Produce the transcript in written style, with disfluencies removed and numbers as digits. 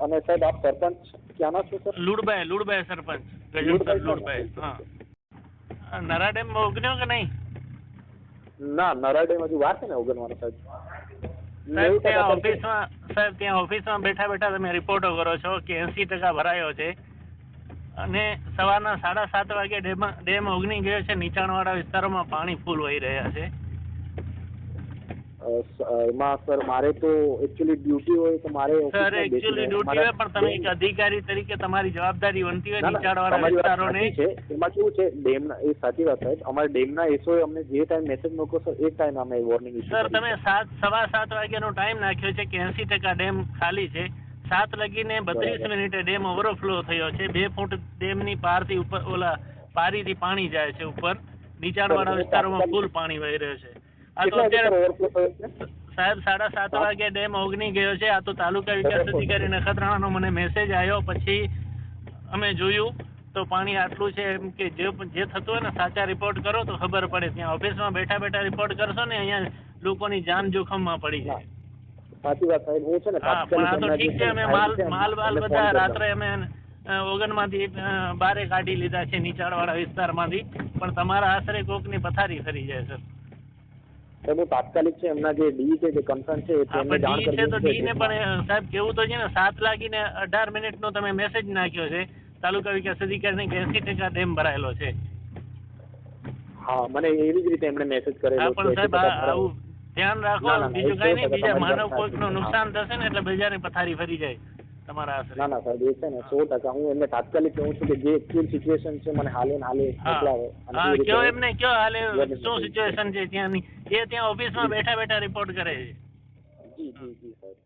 અને સાહેબ આપ સરપંચ ક્યાંના છો સર? લુડબાઈ સરપંચ ગજેન્દ્ર લુડબાઈ. હા, નરા ડેમ ઉગન્યો કે નહીં? ના, નરા ડેમ હજુ વાર છે ને ઉગરવાનો સાહેબ. સાહેબ ત્યાં ઓફિસમાં બેઠા બેઠા તમે રિપોર્ટો કરો છો કે 80% ભરાયો છે અને સવારના 7:30 વાગે ડેમ ઓગની ગયો છે. નીચાણવાળા વિસ્તારોમાં પાણી ફૂલ વહી રહ્યા છે. એમાં સર મારે તો એકચ્યુઅલી ડ્યુટી હોય તો મારે સર એકચ્યુઅલી ડ્યુટી હોય પણ તમે એક અધિકારી તરીકે તમારી જવાબદારી બનતી હોય નીચાણવાળા વિસ્તારોને. એમાં કેવું છે ડેમના, એ સાચી વાત સાહેબ, અમારે ડેમના એસઓએ અમને જે ટાઈમ મેસેજ મોકલો સર એ ટાઈમ અમે વોર્નિંગ ઇશ્યુ. સર તમે 7:15 વાગ્યાનો ટાઈમ નાખ્યો છે કે 80% ડેમ ખાલી છે. 7 લગીને 32 મિનિટે ડેમ ઓવરફ્લો થયો છે. 2 ફૂટ ડેમની પારથી ઉપર પારીથી પાણી જાય છે ઉપર. નીચાણવાળા વિસ્તારોમાં ફૂલ પાણી વહી રહ્યો છે. આ તો અત્યારે સાહેબ 7:30 વાગે ડેમ ઓગની ગયો છે. આ તો તાલુકા વિકાસ અધિકારી નખત્રાણાનો મને મેસેજ આવ્યો, પછી અમે જોયું તો પાણી આટલું છે. એમ કે જે થતું હોય ને સાચા રિપોર્ટ કરો તો ખબર પડે. ત્યાં ઓફિસમાં બેઠા બેઠા રિપોર્ટ કરશો ને અહીંયા લોકોની જાન જોખમમાં પડી જાય. સાચી વાત સાહેબ. હું છે ને હા, પણ આ તો ઠીક છે. અમે માલ બધા રાત્રે અમે ઓગનમાંથી બારે કાઢી લીધા છે નીચાણવાળા વિસ્તારમાંથી, પણ તમારા આશરે કોકની પથારી ફરી જાય સર. હું તાત્કાલિક છે એમના જે ડી છે, જે કન્સર્ન છે તેમને જાણ કરી છે. તો ડી ને પણ સાહેબ કેવું તો છે ને 7:18 નો તમે મેસેજ નાખ્યો છે તાલુકા વિકાસ અધિકારીને કે 80% ડેમ ભરાયેલો છે. હા, મને એવી જ રીતે એમણે મેસેજ કરેલો. હા, પણ સાહેબ આવું ધ્યાન રાખો. બીજું કઈ નહીં, બીજા માનવ કોઈકનું નુકસાન થશે ને એટલે બીજાની પથારી ફરી જાય તમારા આશરે. ના સાહેબ, એ છે ને 100%. હું એમને તાત્કાલિક કહું છું કે જે એકચ્યુઅલ સિચ્યુએશન છે મને હાલે મોકલાવો. હા, કયો એમને કયો હાલે શું સિચ્યુએશન છે ત્યાંની. એ ત્યાં ઓફિસમાં બેઠા બેઠા રિપોર્ટ કરે છે. જી સાહેબ.